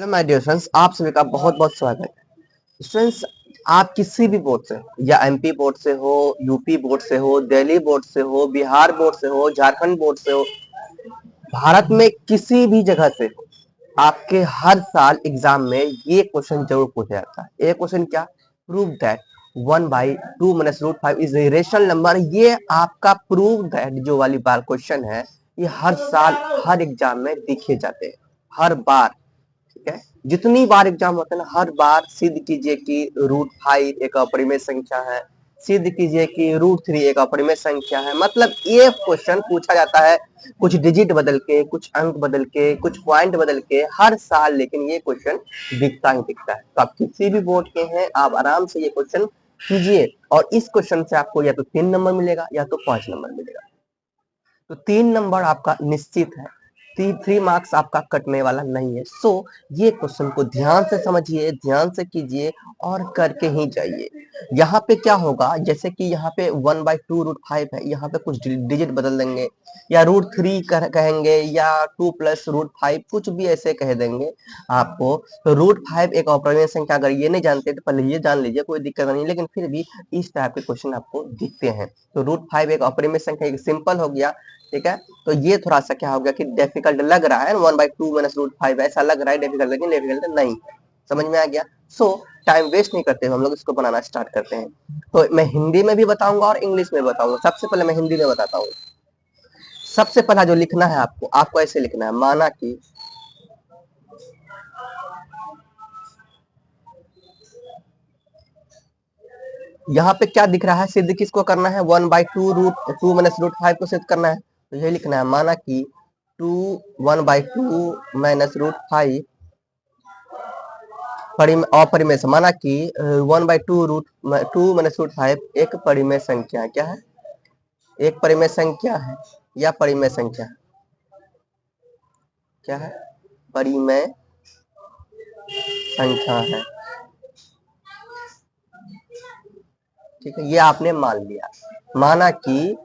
My dear friends, आप सभी का बहुत बहुत स्वागत है। स्टूडेंट्स, आप किसी भी बोर्ड से या एमपी बोर्ड से हो, यूपी बोर्ड से हो, दिल्ली बोर्ड से हो, बिहार बोर्ड से हो, झारखंड बोर्ड से हो, भारत में किसी भी जगह से हो, आपके हर साल एग्जाम में ये क्वेश्चन जरूर पूछा जाता है। ये क्वेश्चन क्या? Prove that 1/2 minus root 5 is a rational number. ये आपका प्रूव दैट जो वाली बार क्वेश्चन है, ये हर साल हर एग्जाम में दिखे जाते हैं, हर बार। ठीक है, जितनी बार एग्जाम होता है ना, हर बार सिद्ध कीजिए कि रूट 5 एक अपरिमेय संख्या है, सिद्ध कीजिए कि रूट 3 एक अपरिमेय संख्या है। मतलब ये क्वेश्चन पूछा जाता है कुछ डिजिट बदल के, कुछ अंक बदल के, कुछ पॉइंट बदल के हर साल, लेकिन ये क्वेश्चन दिखता ही दिखता है। तो आप किसी भी बोर्ड के हैं, आप आराम से ये क्वेश्चन कीजिए और इस क्वेश्चन से आपको या तो 3 नंबर मिलेगा या तो 5 नंबर मिलेगा। तो 3 नंबर आपका निश्चित है, 3 मार्क्स आपका कटने वाला नहीं है। सो ये क्वेश्चन को ध्यान से समझिए, ध्यान से कीजिए और करके ही जाइए। यहाँ पे क्या होगा, जैसे कि यहाँ पे 1/2 रूट 5 है, यहाँ पे कुछ डिजिट बदल देंगे या रूट 3 कहेंगे या 2 प्लस रूट 5, कुछ भी ऐसे कह देंगे आपको। तो रूट 5 एक अपरिमेय संख्या, अगर ये नहीं जानते तो पहले ये जान लीजिए, कोई दिक्कत नहीं, लेकिन फिर भी इस टाइप के क्वेश्चन आपको दिखते हैं। तो रूट 5 एक अपरिमेय संख्या, एक सिंपल हो गया। ठीक है, तो ये थोड़ा सा क्या हो गया कि डिफिकल्ट लग रहा है, 1/2 माइनस रूट 5 ऐसा लग रहा है डिफिकल्ट, लेकिन डिफिकल्ट नहीं। समझ में आ गया? सो टाइम वेस्ट नहीं करते हुए हम लोग इसको बनाना स्टार्ट करते हैं। तो मैं हिंदी में भी बताऊंगा और इंग्लिश में बताऊंगा। सबसे पहले मैं हिंदी में बताता हूँ। सबसे पहला जो लिखना है आपको ऐसे लिखना है, माना कि यहाँ पे क्या दिख रहा है, सिद्ध किसको करना है? 1/2 रूट 2 माइनस रूट 5 को सिद्ध करना है। तो यही लिखना है, माना कि 1/2 माइनस रूट 5 अपरिमेय से, माना कि 1/2 रूट 2 माइनस रूट 5 एक परिमेय संख्या है। क्या है? एक परिमेय संख्या है या परिमेय संख्या है? क्या है? परिमेय संख्या है। ठीक है, ये आपने मान लिया। माना कि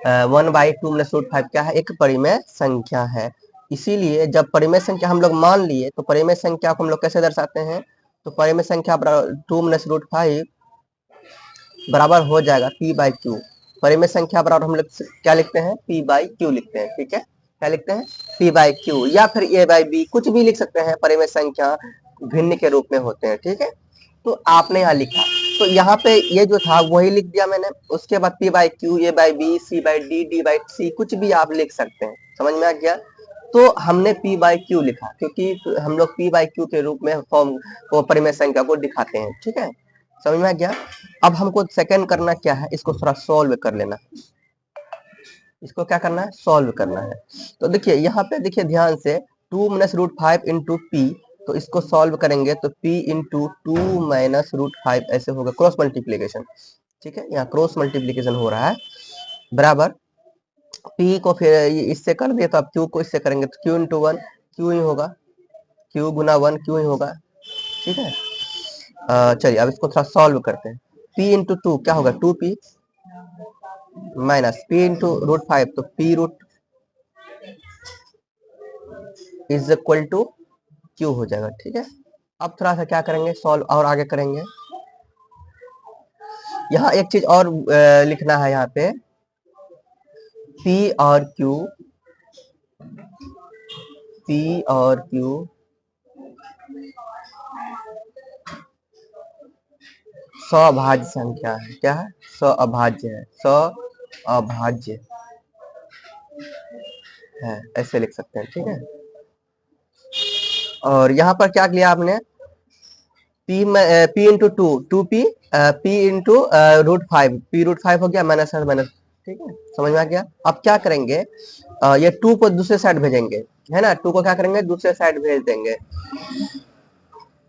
1/2 माइनस रूट 5 क्या है? एक परिमेय संख्या है। इसीलिए जब परिमेय संख्या हम लोग मान लिए, तो परिमेय संख्या को हम लोग कैसे दर्शाते हैं? तो परिमेय संख्या 2 माइनस रूट 5 बराबर हो जाएगा p/q। परिमेय संख्या बराबर हम लोग क्या लिखते हैं? p/q लिखते हैं। ठीक है, क्या लिखते हैं? p/q, या फिर a/b, कुछ भी लिख सकते हैं। परिमेय संख्या भिन्न के रूप में होते हैं। ठीक है, तो आपने यहाँ लिखा, तो यहाँ पे ये जो था वही लिख दिया मैंने। उसके बाद p/q, a/b, c/d, d/c, कुछ भी आप लिख सकते हैं। समझ में आ गया? तो हमने p/q लिखा क्योंकि हम लोग p/q के रूप में फॉर्म को परिमेय संख्या को दिखाते हैं। ठीक है, समझ में आ गया? अब हमको सेकंड करना क्या है, इसको थोड़ा सॉल्व कर लेना। इसको क्या करना है? सॉल्व करना है। तो देखिए यहाँ पे, देखिए ध्यान से, 2 माइनस रूट 5 इंटू पी, तो इसको सॉल्व करेंगे तो p इंटू 2 माइनस रूट 5 ऐसे होगा, क्रॉस मल्टीप्लीकेशन। ठीक है, यहाँ क्रॉस मल्टीप्लीकेशन हो रहा है, बराबर p को फिर इससे कर दिए तो अब q को इससे करेंगे तो q इंटू 1 q ही होगा, q गुना 1 q ही होगा। ठीक है, चलिए अब इसको थोड़ा सॉल्व करते हैं। p इंटू 2 क्या होगा? 2p minus p into root 5, तो p root is equal to q हो जाएगा। ठीक है, अब थोड़ा सा क्या करेंगे, सॉल्व और आगे करेंगे। यहाँ एक चीज और लिखना है, यहाँ पे p और q सअभाज्य संख्या है। क्या है? सअभाज्य है, सअभाज्य है, ऐसे लिख सकते हैं। ठीक है, और यहाँ पर क्या लिया आपने? p into 2p, p into root 5, p root 5 हो गया, माइनस माइनस। ठीक है, समझ में आ गया? अब क्या करेंगे, ये 2 को दूसरे साइड भेजेंगे, है ना? 2 को क्या करेंगे? दूसरे साइड भेज देंगे।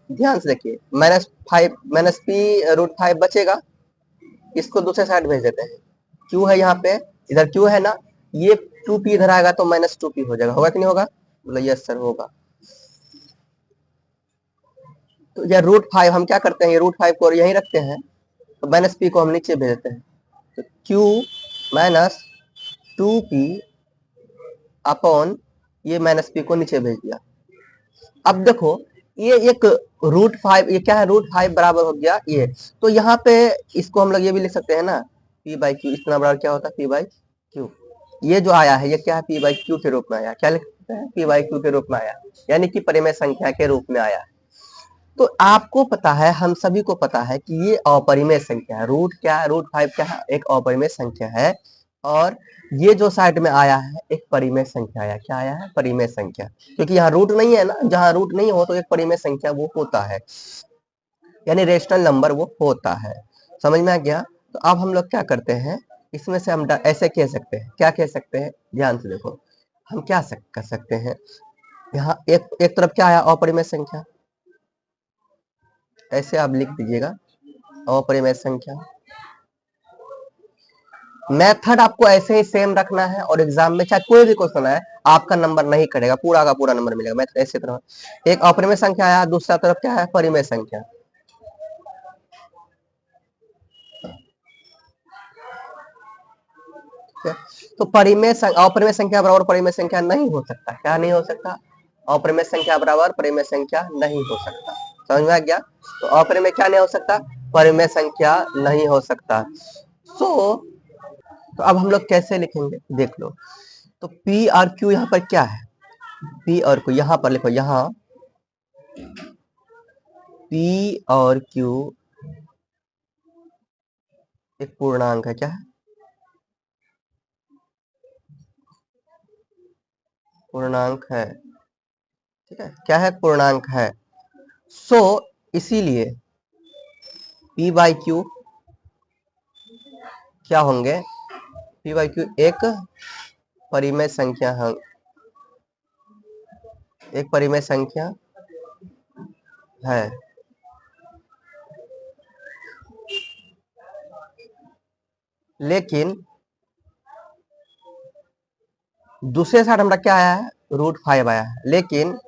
ध्यान से देखिए, -5 माइनस p रूट 5 बचेगा, इसको दूसरे साइड भेज देते हैं। q है यहाँ पे, इधर q है ना, ये 2p इधर आएगा तो -2p हो जाएगा। होगा कि नहीं होगा? बोलो यस सर, होगा। तो ये रूट 5 हम क्या करते हैं, ये रूट 5 को यहीं रखते हैं, तो -p को हम नीचे भेज देते हैं। तो q माइनस 2p अपॉन ये -p को नीचे भेज दिया। अब देखो, ये एक √5, ये क्या है, √5 बराबर हो गया ये। तो यहाँ पे इसको हम लोग ये भी लिख सकते हैं ना, p/q इतना बराबर क्या होता है, p/q। ये जो आया है ये क्या है, p/q के रूप में आया, क्या लिख सकते हैं, p/q के रूप में आया, यानी कि परिमेय संख्या के रूप में आया। तो आपको पता है, हम सभी को पता है कि ये अपरिमेय संख्या है। रूट क्या है, √5 क्या है, एक अपरिमेय संख्या है। और ये जो साइड में आया है एक परिमेय संख्या आया, क्या आया है, परिमेय संख्या, क्योंकि यहाँ रूट नहीं है ना, जहाँ रूट नहीं हो तो एक परिमेय संख्या वो होता है, यानी रेशनल नंबर वो होता है। समझ में आ गया। तो अब हम लोग क्या करते हैं, इसमें से हम ऐसे कह सकते हैं, क्या कह सकते हैं, ध्यान से देखो, हम क्या कर सकते हैं, यहाँ एक तरफ क्या आया, अपरिमेय संख्या, ऐसे आप लिख दीजिएगा, अपरिमेय संख्या। मेथड आपको ऐसे ही सेम रखना है, और एग्जाम में चाहे कोई भी क्वेश्चन है आपका नंबर नहीं कटेगा, पूरा का पूरा नंबर मिलेगा। मेथड ऐसे तरह, एक अपरिमेय संख्या आया, दूसरा तरफ क्या है, परिमेय संख्या। तो अपरिमेय संख्या बराबर परिमेय संख्या नहीं हो सकता, क्या नहीं हो सकता, अपरिमेय संख्या बराबर परिमेय संख्या नहीं हो सकता। समझ में आ गया। तो अपरिमेय क्या नहीं हो सकता, परिमेय संख्या नहीं हो सकता। तो अब हम लोग कैसे लिखेंगे, देख लो। तो P और Q यहाँ पर क्या है, P और Q यहाँ पर लिखो, यहाँ P और Q एक पूर्णांक है, क्या है, पूर्णांक है, ठीक है, क्या है, पूर्णांक है। इसीलिए P/Q क्या होंगे, P/Q एक परिमेय संख्या है, एक परिमेय संख्या है। लेकिन दूसरे साइड हमारा क्या आया है, √5 आया है। लेकिन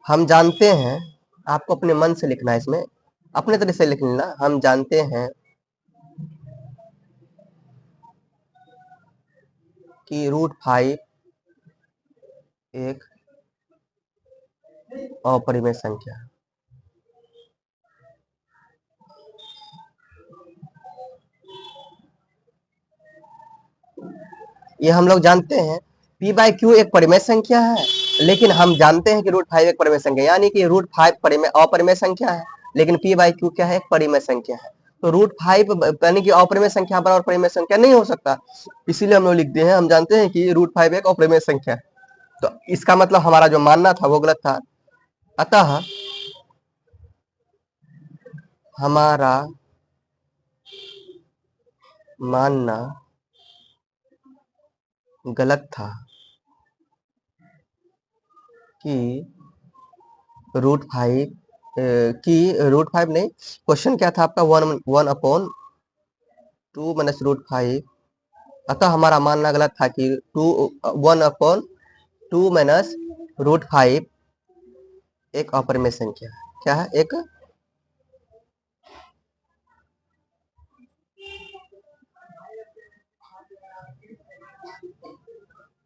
हम जानते हैं, आपको अपने मन से लिखना है, इसमें अपने तरह से लिख लेना, हम जानते हैं कि √5 एक अपरिमेय संख्या है। ये हम लोग जानते हैं, P/Q एक परिमेय संख्या है, लेकिन हम जानते हैं कि √5 एक परिमेय संख्या, यानी कि √5 परिमेय अपरिमेय संख्या है, लेकिन P/Q क्या है, एक परिमेय संख्या है। तो √5 यानी कि अपरिमेय संख्या बराबर परिमेय संख्या नहीं हो सकता, इसीलिए हम लोग लिख दिए हैं, हम जानते हैं कि √5 एक अपरिमेय संख्या है। तो इसका मतलब हमारा जो मानना था वो गलत था, अतः हमारा मानना गलत था कि √5 की √5 नहीं, क्वेश्चन क्या था आपका, 1/2 माइनस √5, अतः हमारा मानना गलत था कि 1/2 माइनस √5 एक अपरिमेय संख्या, क्या है, एक,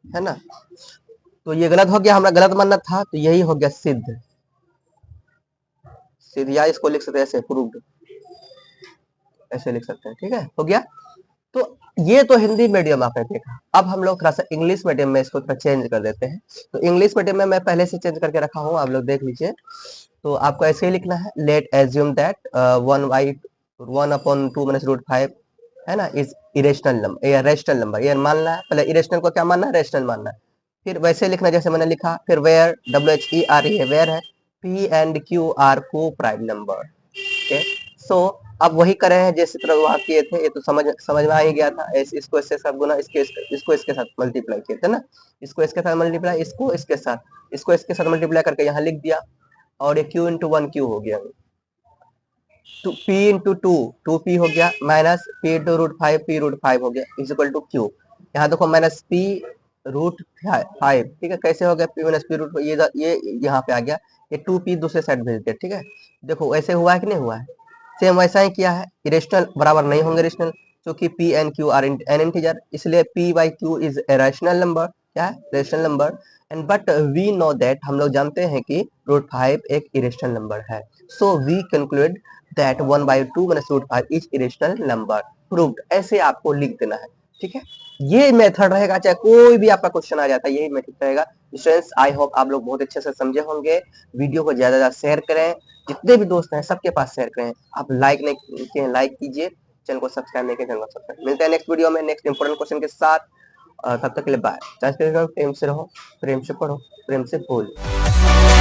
है ना। तो ये गलत हो गया, हमारा गलत मानना था, तो यही हो गया सिद्ध, या इसको लिख सकते हैं ऐसे, प्रूव्ड, ऐसे लिख सकते हैं, ठीक है, हो गया। तो ये तो हिंदी मीडियम आपने देखा, अब हम लोग थोड़ा सा इंग्लिश मीडियम में इसको थोड़ा चेंज कर देते हैं। तो इंग्लिश मीडियम में मैं पहले से चेंज करके रखा हूँ, आप लोग देख लीजिए। तो आपको ऐसे ही लिखना है, लेट एज्यूम दैट 1/2 माइनस √5 है ना, इज इरेशनल नंबर, ये रेशनल नंबर, ये मानना है, पहले इरेशनल को क्या मानना है, रेशनल मानना है। फिर वैसे लिखना जैसे मैंने लिखा, फिर वेयर, WHERE है, वेयर है, P and Q आर को प्राइम नंबर, ओके। सो अब वही करे हैं जैसे तरह वहां किए थे, ये तो समझ में आ ही गया था, इसको इसके साथ गुना, इसको इसके साथ मल्टीप्लाई किए थे ना, इसको इसके साथ मल्टीप्लाई, इसको इसके साथ, इसको इसके साथ मल्टीप्लाई करके यहाँ लिख दिया, और ये Q into 1 Q हो गया, P into 2 2P हो गया, माइनस P into √5 P √5 हो गया, इज इक्वल टू Q। यहाँ देखो माइनस P √5, ठीक है, कैसे हो गया, P माइनस P √5, ये यहाँ पे आ गया, ये 2P दूसरे साइड भेज दिया, ठीक है। देखो ऐसे हुआ है कि नहीं हुआ है, सेम वैसा ही किया है। इरेशनल बराबर नहीं होंगे रेशनल, क्योंकि P and Q are an integer, इसलिए P/Q is a rational number, क्या है, rational number. And but we know that, हम लोग जानते हैं कि √5 एक इरेशनल नंबर है। So we conclude that 1/2 minus √5 is irrational number. Proved, ऐसे आपको लिख देना है, ठीक है। ये मेथड रहेगा, चाहे कोई भी आपका क्वेश्चन आ जाता है, यही मेथड रहेगा। स्टूडेंट्स, आई होप आप लोग बहुत अच्छे से समझे होंगे। वीडियो को ज्यादा ज्यादा शेयर करें, जितने भी दोस्त हैं सबके पास शेयर करें। आप लाइक नहीं किए हैं, लाइक कीजिए, चैनल को सब्सक्राइब नहीं किया, चैनल को सब्सक्राइब। मिलते हैं नेक्स्ट वीडियो में नेक्स्ट इंपोर्टेंट क्वेश्चन के साथ। तब तक के लिए बाय। प्रेम से रहो, प्रेम से पढ़ो, प्रेम से बोलो।